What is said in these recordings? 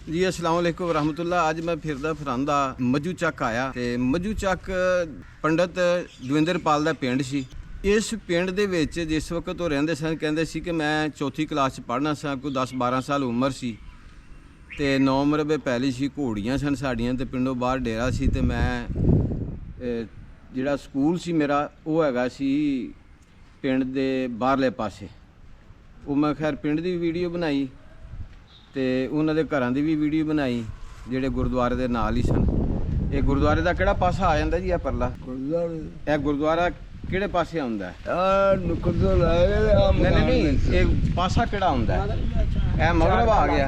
जी अस्सलाम वालेकुम रहमतुल्लाह। अज मैं फिरदा फरांदा मजू ਚੱਕ आया ਤੇ ਮਜੂ ਚੱਕ ਪੰਡਤ ਦਵਿੰਦਰਪਾਲ ਦਾ ਪਿੰਡ ਸੀ। ਇਸ ਪਿੰਡ ਦੇ ਵਿੱਚ ਜਿਸ ਵਕਤ ਉਹ ਰਹਿੰਦੇ ਸਨ ਕਹਿੰਦੇ ਸੀ ਕਿ ਮੈਂ ਚੌਥੀ ਕਲਾਸ 'ਚ ਪੜ੍ਹਨਾ ਸਾਂ, ਕੋਈ 10-12 ਸਾਲ ਉਮਰ ਸੀ ਤੇ 9 ਮਰਬੇ ਪੈਲੀ ਸੀ, ਘੋੜੀਆਂ ਸਨ ਸਾਡੀਆਂ ਤੇ ਪਿੰਡੋਂ ਬਾਹਰ ਡੇਰਾ ਸੀ ਤੇ ਮੈਂ ਜਿਹੜਾ ਸਕੂਲ ਸੀ ਮੇਰਾ ਉਹ ਹੈਗਾ ਸੀ ਪਿੰਡ ਦੇ ਬਾਹਰਲੇ ਪਾਸੇ। ਉਹ ਮੈਂ ਖੈਰ ਪਿੰਡ ਦੀ ਵੀਡੀਓ ਬਣਾਈ ਤੇ ਉਹਨਾਂ ਦੇ ਘਰਾਂ ਦੀ ਵੀ ਵੀਡੀਓ ਬਣਾਈ ਜਿਹੜੇ ਗੁਰਦੁਆਰੇ ਦੇ ਨਾਲ ਹੀ ਸਨ। ਇਹ ਗੁਰਦੁਆਰੇ ਦਾ ਕਿਹੜਾ ਪਾਸਾ ਆ ਜਾਂਦਾ ਜੀ? ਇਹ ਪਰਲਾ ਇਹ ਗੁਰਦੁਆਰਾ ਕਿਹੜੇ ਪਾਸੇ ਆਉਂਦਾ ਹੈ? ਨਹੀਂ ਇਹ ਪਾਸਾ ਕਿਹੜਾ ਆਉਂਦਾ? ਇਹ ਮਗਰਬ ਆ ਗਿਆ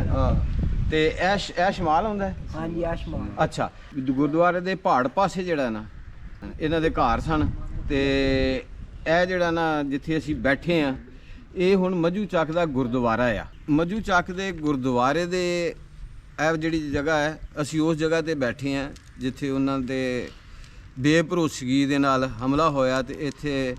ਤੇ ਇਹ ਸ਼ਮਾਲ ਆਉਂਦਾ? ਹਾਂਜੀ ਆ ਸ਼ਮਾਲ। ਅੱਛਾ, ਗੁਰਦੁਆਰੇ ਦੇ ਪਹਾੜ ਪਾਸੇ ਜਿਹੜਾ ਨਾ ਇਹਨਾਂ ਦੇ ਘਰ ਸਨ ਤੇ ਇਹ ਜਿਹੜਾ ਨਾ ਜਿੱਥੇ ਅਸੀਂ ਬੈਠੇ ਆ ਇਹ ਹੁਣ ਮਜੂ ਚੱਕ ਦਾ ਗੁਰਦੁਆਰਾ ਆ। ਮਜੂ ਚੱਕ ਦੇ ਗੁਰਦੁਆਰੇ ਦੇ ਇਹ ਜਿਹੜੀ ਜਗ੍ਹਾ ਹੈ ਅਸੀਂ ਉਸ ਜਗ੍ਹਾ ਤੇ ਬੈਠੇ ਆ ਜਿੱਥੇ ਉਹਨਾਂ ਦੇ ਬੇਭਰੋਸਗੀ ਦੇ ਨਾਲ ਹਮਲਾ ਹੋਇਆ ਤੇ ਇੱਥੇ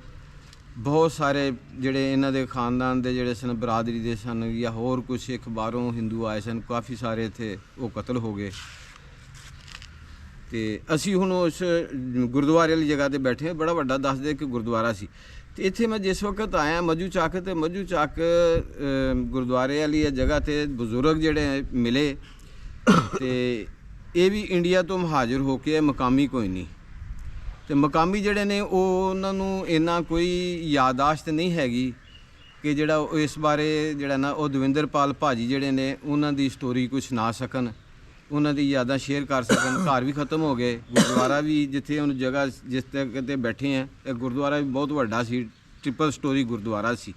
ਬਹੁਤ ਸਾਰੇ ਜਿਹੜੇ ਇਹਨਾਂ ਦੇ ਖਾਨਦਾਨ ਦੇ ਜਿਹੜੇ ਸਨ, ਬਰਾਦਰੀ ਦੇ ਸਨ ਜਾਂ ਹੋਰ ਕੁਝ ਸਿੱਖ ਬਾਹਰੋਂ ਹਿੰਦੂ ਆਏ ਸਨ, ਕਾਫੀ ਸਾਰੇ ਇੱਥੇ ਉਹ ਕਤਲ ਹੋ ਗਏ। ਤੇ ਅਸੀਂ ਹੁਣ ਉਸ ਗੁਰਦੁਆਰੇ ਵਾਲੀ ਜਗ੍ਹਾ ਤੇ ਬੈਠੇ, ਬੜਾ ਵੱਡਾ ਦੱਸਦੇ ਕਿ ਗੁਰਦੁਆਰਾ ਸੀ। ਤੇ ਇੱਥੇ ਮੈਂ ਜਿਸ ਵਕਤ ਆਇਆ ਮਜੂ ਚੱਕ ਤੇ ਮਜੂ ਚੱਕ ਗੁਰਦੁਆਰੇ ਵਾਲੀ ਇਹ ਜਗ੍ਹਾ ਤੇ ਬਜ਼ੁਰਗ ਜਿਹੜੇ ਮਿਲੇ ਤੇ ਇਹ ਵੀ ਇੰਡੀਆ ਤੋਂ ਮੁਹਾਜਰ ਹੋ ਕੇ ਮਕਾਮੀ ਕੋਈ ਨਹੀਂ ਤੇ ਮਕਾਮੀ ਜਿਹੜੇ ਨੇ ਉਹ ਉਹਨਾਂ ਨੂੰ ਇੰਨਾ ਕੋਈ ਯਾਦਾਸ਼ਤ ਨਹੀਂ ਹੈਗੀ ਕਿ ਜਿਹੜਾ ਉਹ ਇਸ ਬਾਰੇ ਜਿਹੜਾ ਨਾ ਉਹ ਦਵਿੰਦਰਪਾਲ ਭਾਜੀ ਜਿਹੜੇ ਨੇ ਉਹਨਾਂ ਦੀ ਸਟੋਰੀ ਕੋਈ ਸੁਣਾ ਸਕਣ, ਉਹਨਾਂ ਦੀ ਯਾਦਾਂ ਸ਼ੇਅਰ ਕਰ ਸਕਣ। ਘਰ ਵੀ ਖ਼ਤਮ ਹੋ ਗਏ, ਗੁਰਦੁਆਰਾ ਵੀ ਜਿੱਥੇ ਹੁਣ ਜਗ੍ਹਾ ਜਿਸ ਤੇ ਬੈਠੇ ਆ ਇਹ ਗੁਰਦੁਆਰਾ ਵੀ ਬਹੁਤ ਵੱਡਾ ਸੀ, ਟ੍ਰਿਪਲ ਸਟੋਰੀ ਗੁਰਦੁਆਰਾ ਸੀ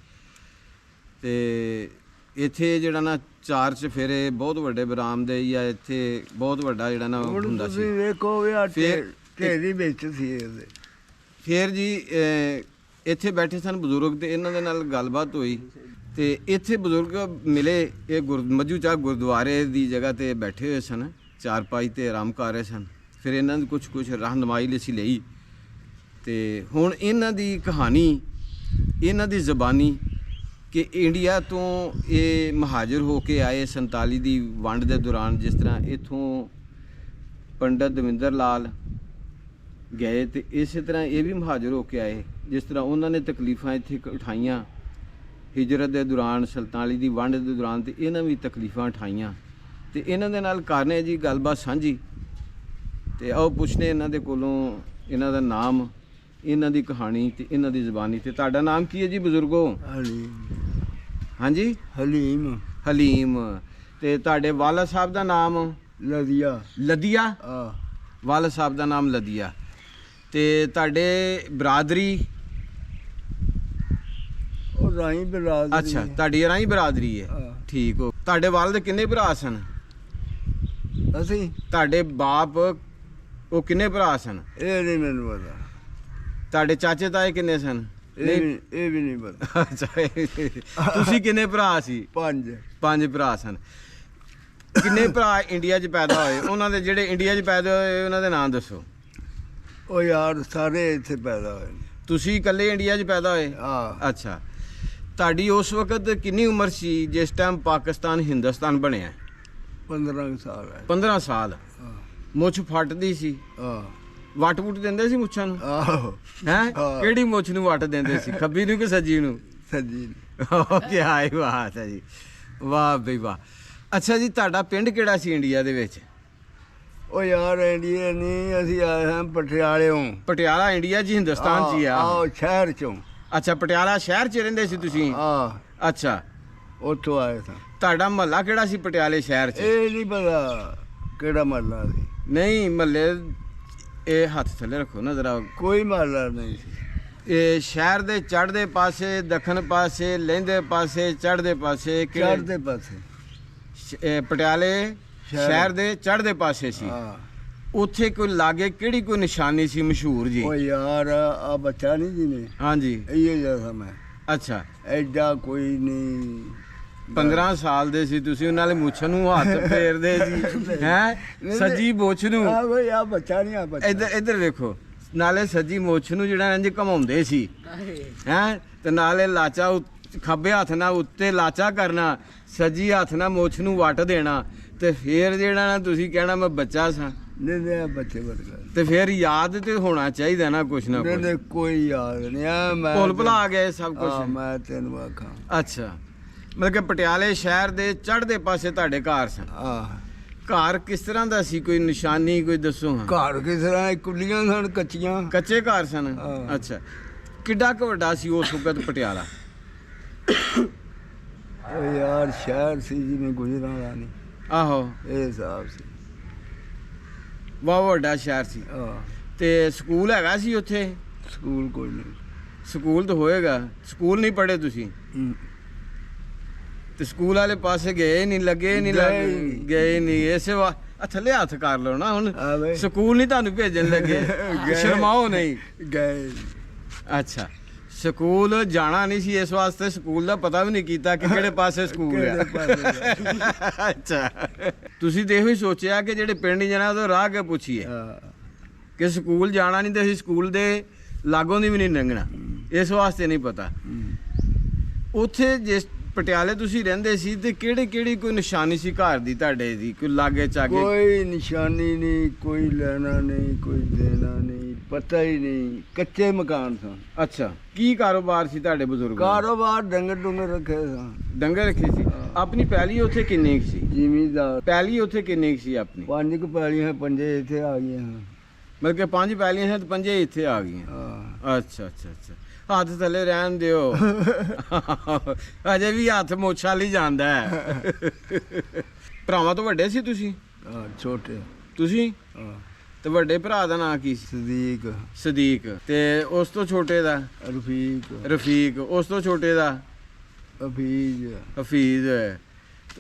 ਤੇ ਇੱਥੇ ਜਿਹੜਾ ਨਾ ਚਾਰ ਚਫੇਰੇ ਬਹੁਤ ਵੱਡੇ ਬਰਾਮਦੇ ਜਾਂ ਇੱਥੇ ਬਹੁਤ ਵੱਡਾ ਜਿਹੜਾ ਨਾ ਹੁੰਦਾ ਸੀ। ਵੇਖੋ ਵੀ ਆ ਢੇਰੀ ਵਿੱਚ ਸੀ ਇਹਦੇ। ਫਿਰ ਜੀ ਇੱਥੇ ਬੈਠੇ ਸਨ ਬਜ਼ੁਰਗ ਤੇ ਇਹਨਾਂ ਦੇ ਨਾਲ ਗੱਲਬਾਤ ਹੋਈ ਤੇ ਇੱਥੇ ਬਜ਼ੁਰਗ ਮਿਲੇ। ਇਹ ਮਜੂ ਚੱਕ ਗੁਰਦੁਆਰੇ ਦੀ ਜਗ੍ਹਾ ਤੇ ਬੈਠੇ ਹੋਏ ਸਨ, ਚਾਰਪਾਈ ਤੇ ਆਰਾਮ ਕਰ ਰਹੇ ਸਨ। ਫਿਰ ਇਹਨਾਂ ਦੀ ਕੁਛ ਰਹਿਨੁਮਾਈ ਅਸੀਂ ਲਈ ਤੇ ਹੁਣ ਇਹਨਾਂ ਦੀ ਕਹਾਣੀ, ਇਹਨਾਂ ਦੀ ਜ਼ਬਾਨੀ ਕਿ ਇੰਡੀਆ ਤੋਂ ਇਹ ਮੁਹਾਜਰ ਹੋ ਕੇ ਆਏ 47 ਦੀ ਵੰਡ ਦੇ ਦੌਰਾਨ, ਜਿਸ ਤਰ੍ਹਾਂ ਇੱਥੋਂ ਪੰਡਤ ਦਵਿੰਦਰ ਲਾਲ ਗਏ ਤੇ ਇਸੇ ਤਰ੍ਹਾਂ ਇਹ ਵੀ ਮੁਹਾਜਰ ਹੋ ਕੇ ਆਏ। ਜਿਸ ਤਰ੍ਹਾਂ ਉਹਨਾਂ ਨੇ ਤਕਲੀਫਾਂ ਇੱਥੇ ਉਠਾਈਆਂ ਹਿਜਰਤ ਦੇ ਦੌਰਾਨ, 47 ਦੀ ਵੰਡ ਦੇ ਦੌਰਾਨ, ਤੇ ਇਹਨਾਂ ਵੀ ਤਕਲੀਫਾਂ ਉਠਾਈਆਂ ਤੇ ਇਹਨਾਂ ਦੇ ਨਾਲ ਕਰਨੇ ਜੀ ਗੱਲਬਾਤ ਸਾਂਝੀ। ਤੇ ਆਓ ਪੁੱਛਦੇ ਇਹਨਾਂ ਦੇ ਕੋਲੋਂ ਇਹਨਾਂ ਦਾ ਨਾਮ, ਇਹਨਾਂ ਦੀ ਕਹਾਣੀ ਤੇ ਇਹਨਾਂ ਦੀ ਜ਼ਬਾਨੀ। ਤੇ ਤੁਹਾਡਾ ਨਾਮ ਕੀ ਹੈ ਜੀ ਬਜ਼ੁਰਗੋ? ਹਾਂਜੀ ਹਲੀਮ। ਹਲੀਮ। ਤੇ ਤੁਹਾਡੇ ਵਾਲਾ ਸਾਹਿਬ ਦਾ ਨਾਮ? ਲਦੀਆ। ਲਦੀਆ? ਵਾਲਾ ਸਾਹਿਬ ਦਾ ਨਾਮ ਲਦੀਆ। ਤੇ ਤੁਹਾਡੇ ਬਰਾਦਰੀ? ਉਹ ਰਾਈ ਬਰਾਦਰੀ। ਅੱਛਾ, ਤੁਹਾਡੀ ਰਾਈ ਬਰਾਦਰੀ ਹੈ। ਠੀਕ ਹੋ। ਤੁਹਾਡੇ ਵਾਲਦ ਕਿੰਨੇ ਭਰਾ ਸਨ? ਅਸੀਂ ਤੁਹਾਡੇ ਬਾਪ ਉਹ ਕਿੰਨੇ ਭਰਾ ਸਨ? ਇਹ ਨਹੀਂ ਮੈਨੂੰ ਪਤਾ। ਤੁਹਾਡੇ ਚਾਚੇ ਤਾਏ ਕਿੰਨੇ ਸਨ? ਇਹ ਵੀ ਨਹੀਂ ਪਤਾ। ਅੱਛਾ, ਤੁਸੀਂ ਕਿੰਨੇ ਭਰਾ ਸੀ? 5 ਭਰਾ ਸਨ। ਕਿੰਨੇ ਭਰਾ ਇੰਡੀਆ 'ਚ ਪੈਦਾ ਹੋਏ? ਉਹਨਾਂ ਦੇ ਜਿਹੜੇ ਇੰਡੀਆ 'ਚ ਪੈਦਾ ਹੋਏ ਉਹਨਾਂ ਦੇ ਨਾਮ ਦੱਸੋ। ਉਹ ਯਾਰ ਸਾਰੇ ਇੱਥੇ ਪੈਦਾ ਹੋਏ ਨੇ। ਤੁਸੀਂ ਇਕੱਲੇ ਇੰਡੀਆ 'ਚ ਪੈਦਾ ਹੋਏ? ਅੱਛਾ। ਤੁਹਾਡੀ ਉਸ ਵਕਤ ਕਿੰਨੀ ਉਮਰ ਸੀ ਜਿਸ ਟਾਈਮ ਪਾਕਿਸਤਾਨ ਹਿੰਦੁਸਤਾਨ ਬਣਿਆ? 15 ਸਾਲ ਹੈ। 15 ਸਾਲ। ਮੁੱਛ ਫੱਟਦੀ ਸੀ? ਵੱਟ ਵੁੱਟ ਦਿੰਦੇ ਸੀ ਮੁੱਛਾਂ ਨੂੰ? ਹੈਂ? ਕਿਹੜੀ ਮੁੱਛ ਨੂੰ ਵੱਟ ਦਿੰਦੇ ਸੀ, ਖੱਬੀ ਨੂੰ ਕਿ ਸੱਜੀ ਨੂੰ? ਸੱਜੀ। ਕੀ ਆਏ ਬਾਤ ਹੈ ਜੀ, ਵਾਹ ਬਈ ਵਾਹ। ਅੱਛਾ ਜੀ, ਤੁਹਾਡਾ ਪਿੰਡ ਕਿਹੜਾ ਸੀ ਇੰਡੀਆ ਦੇ ਵਿੱਚ? ਉਹ ਯਾਰ ਇੰਡੀਆ ਨਹੀਂ, ਅਸੀਂ ਆਏ ਹਾਂ ਪਟਿਆਲਿਓਂ। ਪਟਿਆਲਾ ਇੰਡੀਆ 'ਚ ਹਿੰਦੁਸਤਾਨ 'ਚ ਹੀ ਆ? ਸ਼ਹਿਰ ਚੋਂ। ਅੱਛਾ, ਪਟਿਆਲਾ ਸ਼ਹਿਰ 'ਚ ਰਹਿੰਦੇ ਸੀ ਤੁਸੀਂ? ਅੱਛਾ, ਉੱਥੋਂ ਆਏ ਸਾਂ। ਤੁਹਾਡਾ ਮਹੱਲਾ ਕਿਹੜਾ ਸੀ ਪਟਿਆਲੇ ਸ਼ਹਿਰ 'ਚ? ਇਹ ਨਹੀਂ ਪਤਾ ਕਿਹੜਾ ਮਹੱਲਾ ਸੀ। ਨਹੀਂ ਮਹੱਲੇ, ਇਹ ਹੱਥ ਥੱਲੇ ਰੱਖੋ ਨਾ ਜ਼ਰਾ। ਕੋਈ ਮਹੱਲਾ ਨਹੀਂ ਸੀ। ਇਹ ਸ਼ਹਿਰ ਦੇ ਚੜ੍ਹਦੇ ਪਾਸੇ, ਦੱਖਣ ਪਾਸੇ, ਲਹਿੰਦੇ ਪਾਸੇ, ਚੜ੍ਹਦੇ ਪਾਸੇ? ਚੜ੍ਹਦੇ ਪਾਸੇ। ਪਟਿਆਲੇ ਸ਼ਹਿਰ ਦੇ ਚੜ੍ਹਦੇ ਪਾਸੇ ਸੀ। ਉੱਥੇ ਕੋਈ ਲਾਗੇ ਕਿਹੜੀ ਕੋਈ ਨਿਸ਼ਾਨੀ ਸੀ ਮਸ਼ਹੂਰ ਜੀ? ਉਹ ਯਾਰ ਆ ਬੱਚਾ ਨਹੀਂ ਜੀ ਨੇ। ਹਾਂਜੀ। ਇਹ ਜੈਸਾ ਮੈਂ। ਅੱਛਾ। ਐਡਾ ਕੋਈ ਨਹੀਂ। 15 ਸਾਲ ਦੇ ਸੀ ਤੁਸੀਂ, ਉਹਨਾਂ ਨੇ ਮੁੱਛ ਨੂੰ ਹੱਥ ਫੇਰਦੇ ਜੀ ਹੈ, ਸੱਜੀ ਮੁੱਛ ਨੂੰ। ਬਈ ਆ ਬੱਚਾ ਨਹੀਂ, ਆ ਬੱਚਾ। ਇੱਧਰ ਵੇਖੋ, ਨਾਲੇ ਸੱਜੀ ਮੁੱਛ ਨੂੰ ਜਿਹੜਾ ਇੰਜ ਘਮਾਉਂਦੇ ਸੀ ਹੈ ਤੇ ਨਾਲੇ ਲਾਚਾ ਖੱਬੇ ਹੱਥ ਨਾਲ ਉੱਤੇ ਲਾਚਾ ਕਰਨਾ, ਸੱਜੀ ਹੱਥ ਨਾਲ ਮੁੱਛ ਨੂੰ ਵੱਟ ਦੇਣਾ ਤੇ ਫੇਰ ਜਿਹੜਾ ਨਾ ਤੁਸੀਂ ਕਹਿਣਾ ਮੈਂ ਬੱਚਾ ਸਾਂ, ਨਹੀਂ ਬੱਚੇ ਵਰਗਾ ਤੇ ਫੇਰ ਯਾਦ ਤੇ ਹੋਣਾ ਚਾਹੀਦਾ ਨਾ ਕੁਛ ਨਾ ਕੁਛ। ਨਹੀਂ ਕੋਈ ਯਾਦ ਨਹੀਂ ਆ ਮੈਂ ਭੁੱਲ ਭੁਲਾ ਗਏ ਸਭ ਹਾਂ, ਕੁਝ। ਮੈਂ ਤੈਨੂੰ ਆਖਾਂ ਅੱਛਾ, ਮਤਲਬ ਕਿ ਪਟਿਆਲੇ ਸ਼ਹਿਰ ਦੇ ਚੜ੍ਹਦੇ ਪਾਸੇ ਤੁਹਾਡੇ ਘਰ ਸਨ। ਆਹ ਘਰ ਕਿਸ ਤਰ੍ਹਾਂ ਦਾ ਸੀ, ਕੋਈ ਨਿਸ਼ਾਨੀ ਕੋਈ ਦੱਸੋ ਹਾਂ। ਘਰ ਕਿਸ ਤਰ੍ਹਾਂ ਕੁੱਲੀਆਂ ਸਨ ਕੱਚੀਆਂ। ਕੱਚੇ ਘਰ ਸਨ। ਹਾਂ। ਅੱਛਾ, ਕਿੱਡਾ ਕੁ ਵੱਡਾ ਸੀ ਉਸ ਵਕਤ ਪਟਿਆਲਾ? ਉਹ ਯਾਰ ਸ਼ਹਿਰ ਸੀ ਜਿਵੇਂ ਗੁਜਰਾਂਵਾਲਾ ਨਹੀਂ, ਆਹੋ, ਇਹ ਹਿਸਾਬ ਸੀ। ਬਹੁਤ ਵੱਡਾ ਸ਼ਹਿਰ ਸੀ। ਆਹ ਤੇ ਸਕੂਲ ਹੈਗਾ ਸੀ ਉੱਥੇ? ਸਕੂਲ ਕੋਈ ਨਹੀਂ। ਸਕੂਲ ਤਾਂ ਹੋਏਗਾ। ਸਕੂਲ ਨਹੀਂ ਪੜ੍ਹੇ ਤੁਸੀਂ? ਤੇ ਸਕੂਲ ਵਾਲੇ ਪਾਸੇ ਗਏ ਨਹੀਂ, ਲੱਗੇ ਨਹੀਂ, ਗਏ ਨਹੀਂ। ਇਸੇ ਵਾ ਥੱਲੇ ਹੱਥ ਕਰ ਲਓ ਨਾ ਹੁਣ। ਆ ਬਈ ਸਕੂਲ ਨਹੀਂ ਤੁਹਾਨੂੰ ਭੇਜਣ ਲੱਗੇ, ਸ਼ਰਮਾਓ ਨਹੀਂ। ਗਏ। ਅੱਛਾ, ਸਕੂਲ ਜਾਣਾ ਨਹੀਂ ਸੀ, ਇਸ ਵਾਸਤੇ ਸਕੂਲ ਦਾ ਪਤਾ ਵੀ ਨਹੀਂ ਕੀਤਾ ਕਿ ਕਿਹੜੇ ਪਾਸੇ ਸਕੂਲ ਕਿਹੜੇ ਹੈ। ਅੱਛਾ, ਤੁਸੀਂ ਤੇ ਇਹੋ ਹੀ ਸੋਚਿਆ ਕਿ ਜਿਹੜੇ ਪਿੰਡ ਨਹੀਂ ਜਾਣਾ ਉਹ ਰਾਹ ਕੇ ਪੁੱਛੀਏ ਕਿ ਸਕੂਲ ਜਾਣਾ ਨਹੀਂ, ਤੇ ਅਸੀਂ ਸਕੂਲ ਦੇ ਲਾਗੋਂ ਦੀ ਵੀ ਨਹੀਂ ਲੰਘਣਾ, ਇਸ ਵਾਸਤੇ ਨਹੀਂ ਪਤਾ। ਉੱਥੇ ਜਿਸ ਪਟਿਆਲੇ ਤੁਸੀਂ ਰਹਿੰਦੇ ਸੀ ਤੇ ਕਿਹੜੀ ਕੋਈ ਨਿਸ਼ਾਨੀ ਸੀ ਘਰ ਦੀ ਤੁਹਾਡੇ ਦੀ, ਕੋਈ ਲਾਗੇ ਚਾਗੇ? ਕੋਈ ਨਿਸ਼ਾਨੀ ਨਹੀਂ, ਕੋਈ ਲੈਣਾ ਨਹੀਂ, ਕੋਈ ਦੇਣਾ ਨਹੀਂ, ਪਤਾ ਹੀ ਨਹੀਂ। ਕੱਚੇ ਮਕਾਨ ਸਨ। ਅੱਛਾ, ਕੀ ਕਾਰੋਬਾਰ ਸੀ ਤੁਹਾਡੇ ਬਜ਼ੁਰਗ? ਕਾਰੋਬਾਰ ਡੰਗਰ ਡੁੰਗਰ ਰੱਖੇ ਸਨ। ਡੰਗਰ ਰੱਖੇ ਸੀ। ਆਪਣੀ ਪੈਲੀ ਉੱਥੇ ਕਿੰਨੀ ਕੁ ਸੀ? ਜ਼ਿਮੀਦਾਰ ਪੈਲੀ ਉੱਥੇ ਕਿੰਨੀ ਕੁ ਸੀ ਆਪਣੀ? 5 ਪੈਲੀਆਂ, 5 ਇੱਥੇ ਆ ਗਈਆਂ ਹਨ। ਮਤਲਬ ਕਿ 5 ਪੈਲੀਆਂ ਸੀ ਤੇ 5 ਇੱਥੇ ਆ ਗਈਆਂ। ਹਾਂ। ਅੱਛਾ ਅੱਛਾ ਅੱਛਾ, ਹੱਥ ਥੱਲੇ ਰਹਿਣ ਦਿਓ। ਅਜੇ ਵੀ ਹੱਥ ਮੋਛਾ ਲਈ ਜਾਂਦਾ ਹੈ। ਭਰਾਵਾਂ ਤੋਂ ਵੱਡੇ ਸੀ ਤੁਸੀਂ? ਛੋਟੇ। ਤੁਸੀਂ ਹਾਂ। ਤੇ ਵੱਡੇ ਭਰਾ ਦਾ ਨਾਂ ਕੀ ਸੀ? ਸਦੀਕ, ਸਦੀਕ। ਤੇ ਉਸ ਤੋਂ ਛੋਟੇ ਦਾ? ਰਫੀਕ, ਰਫੀਕ। ਉਸ ਤੋਂ ਛੋਟੇ ਦਾ? ਹਫੀਜ਼, ਹਫੀਜ਼।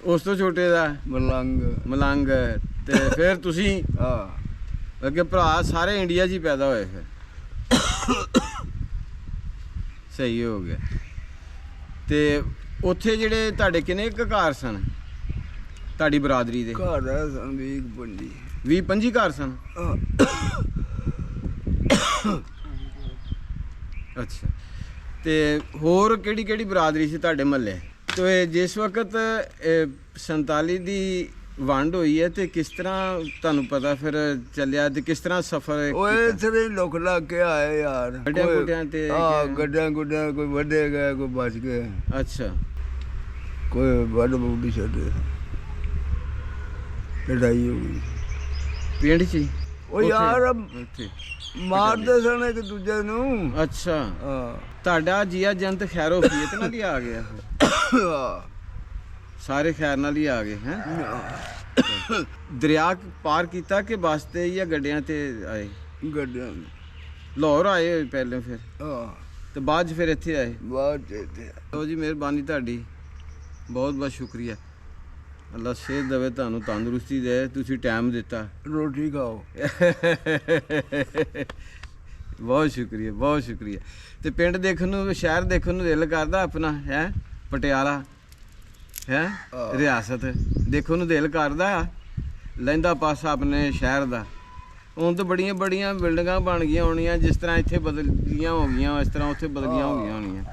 ਉਸ ਤੋਂ ਛੋਟੇ ਦਾ? ਮਲੰਗ। ਮਲੰਗ। ਤੇ ਫਿਰ ਤੁਸੀਂ ਹਾਂ। ਅੱਗੇ ਭਰਾ ਸਾਰੇ ਇੰਡੀਆ 'ਚ ਹੀ ਪੈਦਾ ਹੋਏ ਫਿਰ। ਸਹੀ ਹੋ ਗਿਆ। ਤੇ ਉੱਥੇ ਜਿਹੜੇ ਤੁਹਾਡੇ ਕਿੰਨੇ ਕੁ ਘਰ ਸਨ ਤੁਹਾਡੀ ਬਰਾਦਰੀ ਦੇ? ਘਰ ਹੈ ਸੰਦੀਕ ਪੰਡੀ। 20-25 ਘਰ ਸਨ? ਅੱਛਾ, ਤੇ ਹੋਰ ਕਿਹੜੀ ਬਰਾਦਰੀ ਸੀ ਤੁਹਾਡੇ ਮਹੱਲੇ? ਤੇ ਜਿਸ ਵਕਤ 47 ਦੀ ਵੰਡ ਹੋਈ ਹੈ ਤੇ ਕਿਸ ਤਰ੍ਹਾਂ ਤੁਹਾਨੂੰ ਪਤਾ ਫਿਰ ਚੱਲਿਆ, ਤੇ ਕਿਸ ਤਰ੍ਹਾਂ ਸਫ਼ਰ? ਓਏ ਇਥੇ ਲੋਕ ਲੱਗ ਕੇ ਆਏ ਯਾਰ। ਗੱਡਿਆਂ ਗੁੱਡਿਆਂ ਤੇ? ਹਾਂ, ਗੱਡਿਆਂ ਗੁੱਡਿਆਂ, ਕੋਈ ਵੱਡੇ ਗਏ, ਕੋਈ ਬਚ ਗਏ। ਅੱਛਾ, ਕੋਈ ਵੱਡ ਬੂਡੀ ਛੱਡੇ। ਲੜਾਈ ਹੋ ਗਈ ਪਿੰਡ 'ਚ ਹੀ? ਉਹ ਯਾਰ ਉੱਥੇ ਮਾਰਦੇ ਸਨ ਇੱਕ ਦੂਜੇ ਨੂੰ। ਅੱਛਾ, ਹਾਂ। ਤੁਹਾਡਾ ਜੀਆ ਜੰਤ ਖੈਰੋ ਫੀਤ ਨਾਲ ਹੀ ਆ ਗਿਆ? ਸਾਰੇ ਖੈਰ ਨਾਲ ਹੀ ਆ ਗਏ ਹੈ? ਦਰਿਆ ਪਾਰ ਕੀਤਾ ਕਿ ਬੱਸ ਤੇ ਜਾਂ ਗੱਡਿਆਂ ਤੇ ਆਏ? ਗੱਡਿਆਂ। ਲਾਹੌਰ ਆਏ ਹੋਏ ਪਹਿਲੇ, ਫਿਰ ਹਾਂ, ਤੇ ਬਾਅਦ 'ਚ ਫਿਰ ਇੱਥੇ ਆਏ? ਬਾਅਦ ਚ ਇੱਥੇ। ਲਓ ਜੀ, ਮਿਹਰਬਾਨੀ ਤੁਹਾਡੀ, ਬਹੁਤ ਬਹੁਤ ਸ਼ੁਕਰੀਆ। ਅੱਲਾ ਸਿਹਤ ਦੇਵੇ ਤੁਹਾਨੂੰ, ਤੰਦਰੁਸਤੀ ਦੇ, ਤੁਸੀਂ ਟਾਈਮ ਦਿੱਤਾ। ਰੋਟੀ ਖਾਓ। ਬਹੁਤ ਸ਼ੁਕਰੀਆ, ਬਹੁਤ ਸ਼ੁਕਰੀਆ। ਤੇ ਪਿੰਡ ਦੇਖਣ ਨੂੰ, ਸ਼ਹਿਰ ਦੇਖਣ ਨੂੰ ਦਿਲ ਕਰਦਾ ਆਪਣਾ ਹੈ? ਪਟਿਆਲਾ ਹੈ ਰਿਆਸਤ ਦੇਖਣ ਨੂੰ ਦਿਲ ਕਰਦਾ? ਲਹਿੰਦਾ ਪਾਸਾ ਆਪਣੇ ਸ਼ਹਿਰ ਦਾ। ਹੁਣ ਤਾਂ ਬੜੀਆਂ ਬਿਲਡਿੰਗਾਂ ਬਣ ਗਈਆਂ ਹੋਣੀਆਂ, ਜਿਸ ਤਰ੍ਹਾਂ ਇੱਥੇ ਬਦਲੀਆਂ ਹੋ ਗਈਆਂ ਇਸ ਤਰ੍ਹਾਂ ਉੱਥੇ ਬਦਲੀਆਂ ਹੋ ਗਈਆਂ ਹੋਣੀਆਂ।